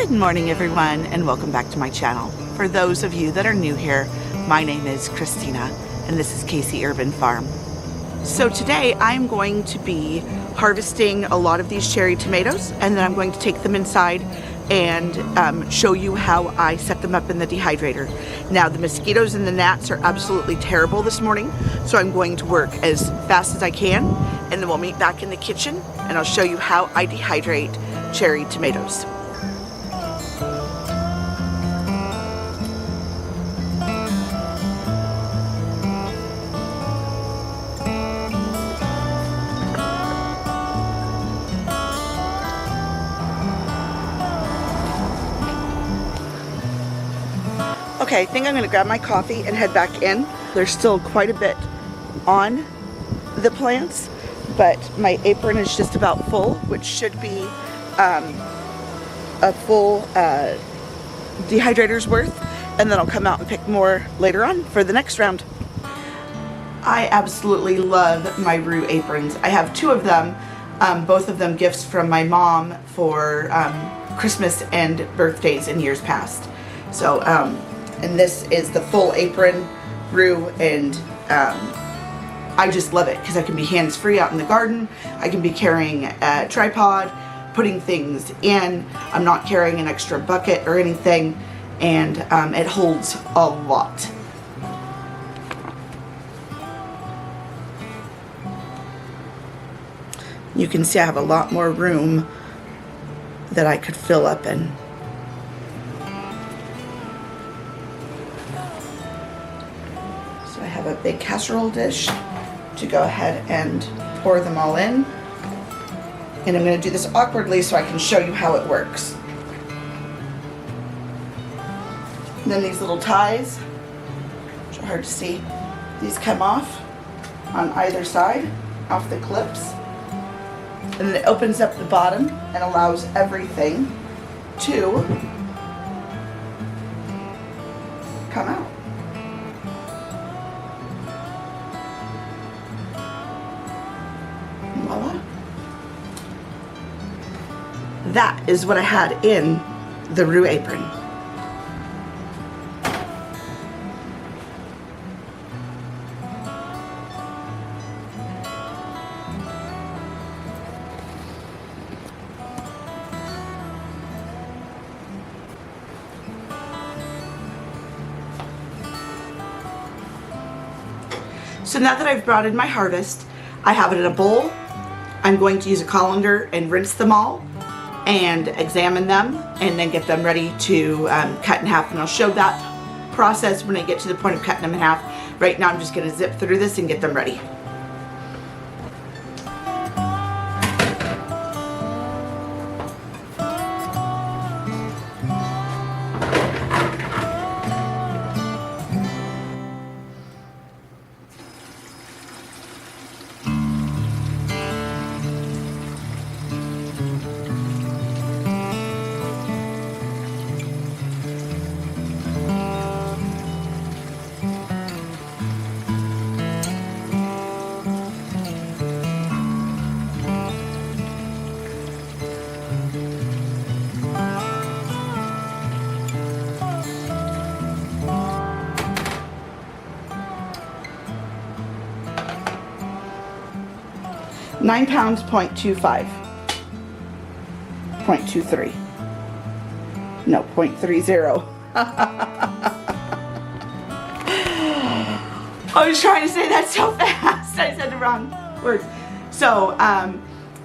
Good morning everyone, and welcome back to my channel. For those of you that are new here, my name is Christina and this is Casey Urban Farm. So today I'm going to be harvesting a lot of these cherry tomatoes, and then I'm going to take them inside and show you how I set them up in the dehydrator. Now the mosquitoes and the gnats are absolutely terrible this morning, so I'm going to work as fast as I can, and then we'll meet back in the kitchen and I'll show you how I dehydrate cherry tomatoes. Okay, I think I'm going to grab my coffee and head back in. There's still quite a bit on the plants, but my apron is just about full, which should be a full dehydrator's worth, and then I'll come out and pick more later on for the next round. I absolutely love my Rue aprons. I have two of them, both of them gifts from my mom for Christmas and birthdays in years past. So, and this is the full apron Rue, and I just love it because I can be hands-free out in the garden. I can be carrying a tripod, putting things in. I'm not carrying an extra bucket or anything, and it holds a lot. You can see I have a lot more room that I could fill up in. So I have a big casserole dish to go ahead and pour them all in. And I'm going to do this awkwardly so I can show you how it works. And then these little ties, which are hard to see, these come off on either side, off the clips. And then it opens up the bottom and allows everything to come out. And voila. That is what I had in the Rue apron. So now that I've brought in my harvest, I have it in a bowl. I'm going to use a colander and rinse them all and examine them, and then get them ready to cut in half. And I'll show that process when I get to the point of cutting them in half. Right now I'm just going to zip through this and get them ready. £9, 0.25, 0.23, no, 0.30. I was trying to say that so fast, I said the wrong words. So,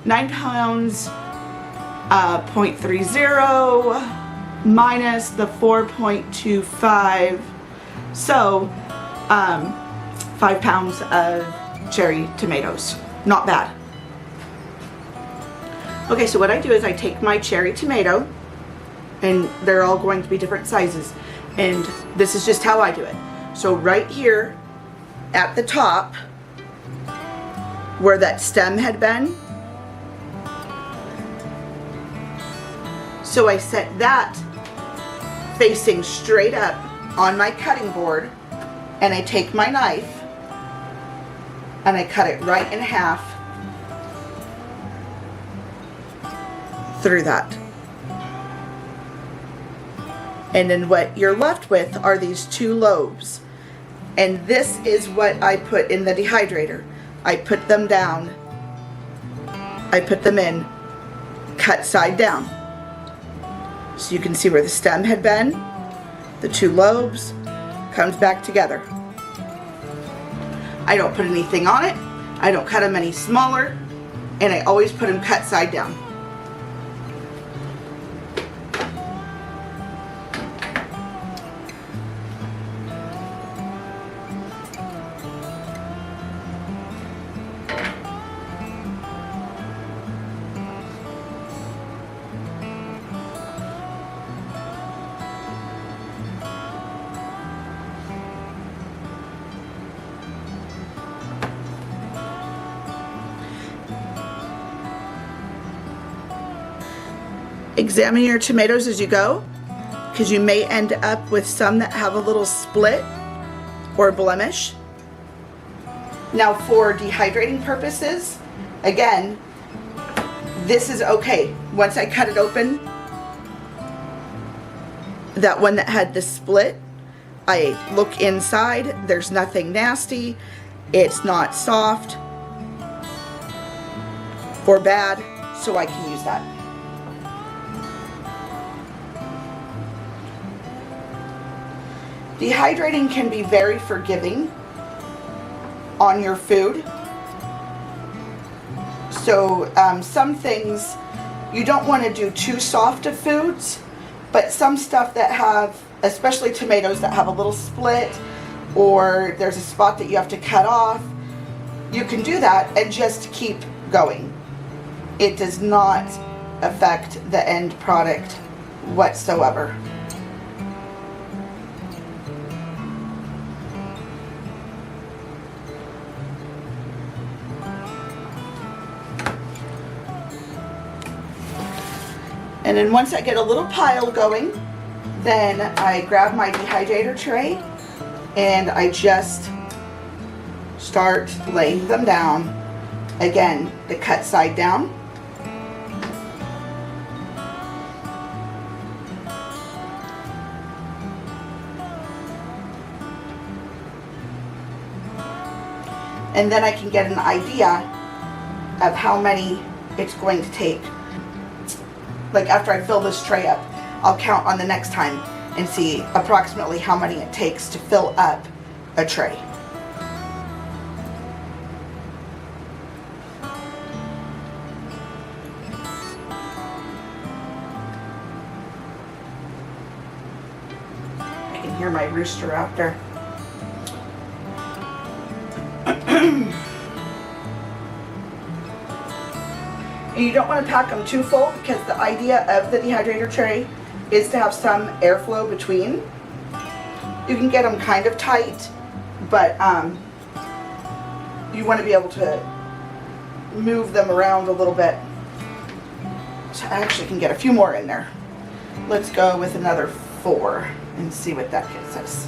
9 pounds, 0.30 minus the 4.25, so 5 pounds of cherry tomatoes. Not bad. Okay, so what I do is I take my cherry tomato, and they're all going to be different sizes, and this is just how I do it. So right here at the top where that stem had been, so I set that facing straight up on my cutting board, and I take my knife and I cut it right in half through that. And then what you're left with are these 2 lobes. And this is what I put in the dehydrator. I put them down. I put them in, cut side down. So you can see where the stem had been. The 2 lobes comes back together. I don't put anything on it. I don't cut them any smaller. And I always put them cut side down. Examine your tomatoes as you go, because you may end up with some that have a little split or blemish. Now for dehydrating purposes, again, this is okay. Once I cut it open, that one that had the split, I look inside, there's nothing nasty, it's not soft or bad, so I can use that. Dehydrating can be very forgiving on your food. So some things you don't want to do too soft of foods, but some stuff that have, especially tomatoes that have a little split or there's a spot that you have to cut off, you can do that and just keep going. It does not affect the end product whatsoever. And then once I get a little pile going, then I grab my dehydrator tray and I just start laying them down. Again, the cut side down. And then I can get an idea of how many it's going to take. Like after I fill this tray up, I'll count on the next time and see approximately how many it takes to fill up a tray. I can hear my rooster out there. And you don't want to pack them too full, because the idea of the dehydrator tray is to have some airflow between. You can get them kind of tight, but you want to be able to move them around a little bit. So I actually can get a few more in there. Let's go with another 4 and see what that gets us.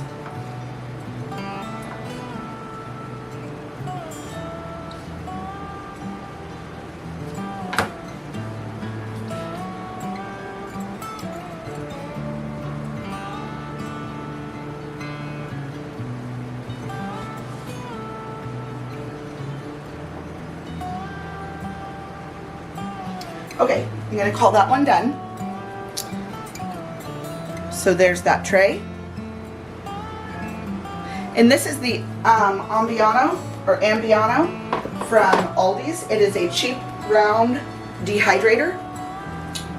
Okay, I'm going to call that one done. So there's that tray. And this is the Ambiano from Aldis. It is a cheap round dehydrator.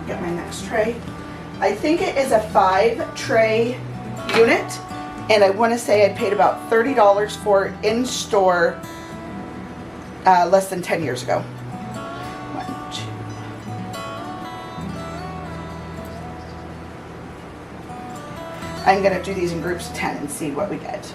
Get my next tray. I think it is a 5 tray unit, and I want to say I paid about $30 for it in store less than 10 years ago. I'm going to do these in groups of 10 and see what we get.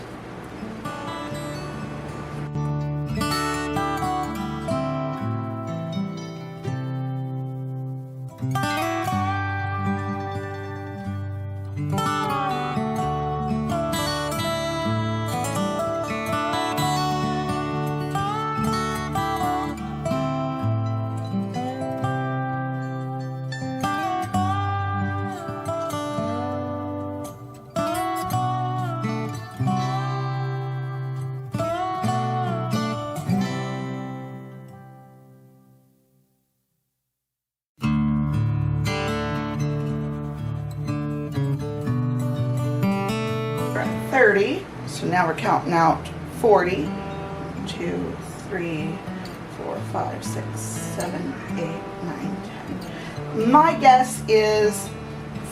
30. So now we're counting out 40. 2, 3, 4, 5, 6, 7, 8, 9, 10. My guess is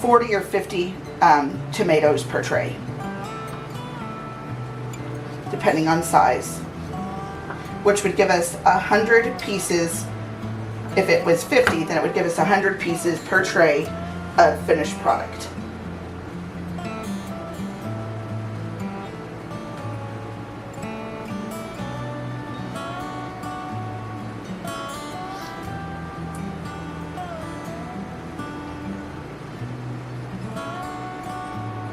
40 or 50 tomatoes per tray, depending on size, which would give us 100 pieces. If it was 50, then it would give us 100 pieces per tray of finished product.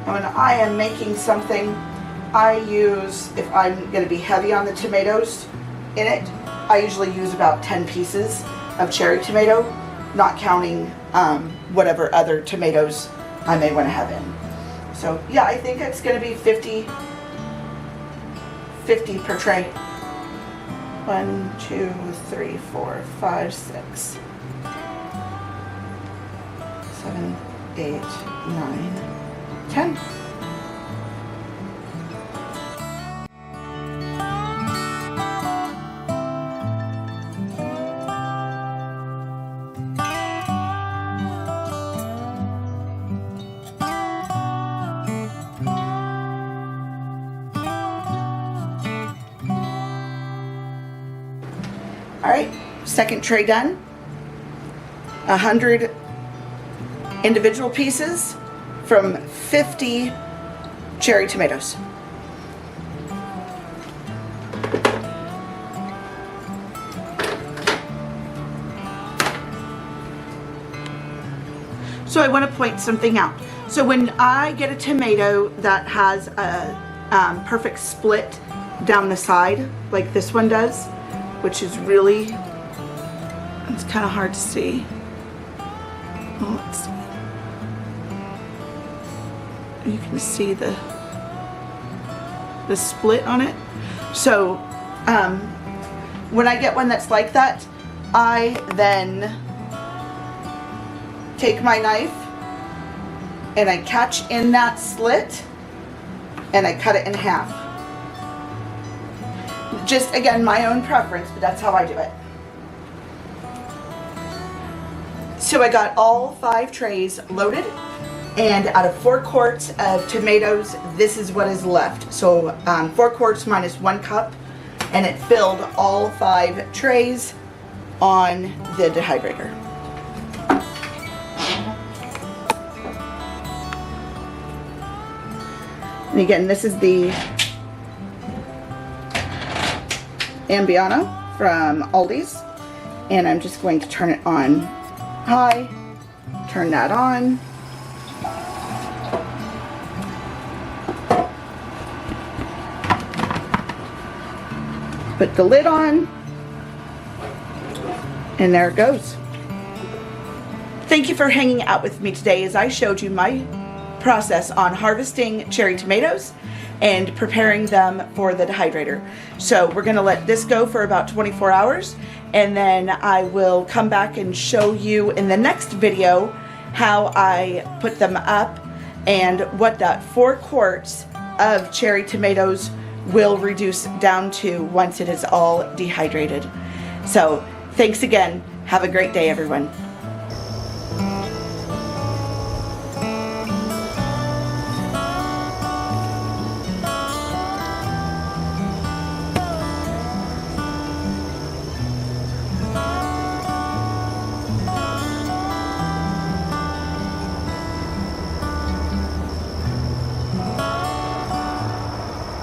When I am making something, I use, if I'm going to be heavy on the tomatoes in it, I usually use about 10 pieces of cherry tomato, not counting whatever other tomatoes I may want to have in. So yeah, I think it's going to be 50 per tray. 1, 2, 3, 4, 5, 6, 7, 8, 9, 10. All right, second tray done. 100 individual pieces from 50 cherry tomatoes. So I want to point something out. So when I get a tomato that has a perfect split down the side, like this one does, which is really, it's kind of hard to see. Oh, let's see. You can see the split on it. So when I get one that's like that, I then take my knife and I catch in that slit and I cut it in half. Just again, my own preference, but that's how I do it. So I got all 5 trays loaded, and out of 4 quarts of tomatoes, this is what is left. So 4 quarts minus 1 cup, and it filled all 5 trays on the dehydrator. And again, this is the Ambiano from Aldis, and I'm just going to turn it on high, turn that on, put the lid on, and there it goes. Thank you for hanging out with me today as I showed you my process on harvesting cherry tomatoes and preparing them for the dehydrator. So we're gonna let this go for about 24 hours, and then I will come back and show you in the next video how I put them up and what that 4 quarts of cherry tomatoes will reduce down to once it is all dehydrated. So thanks again. Have a great day, everyone.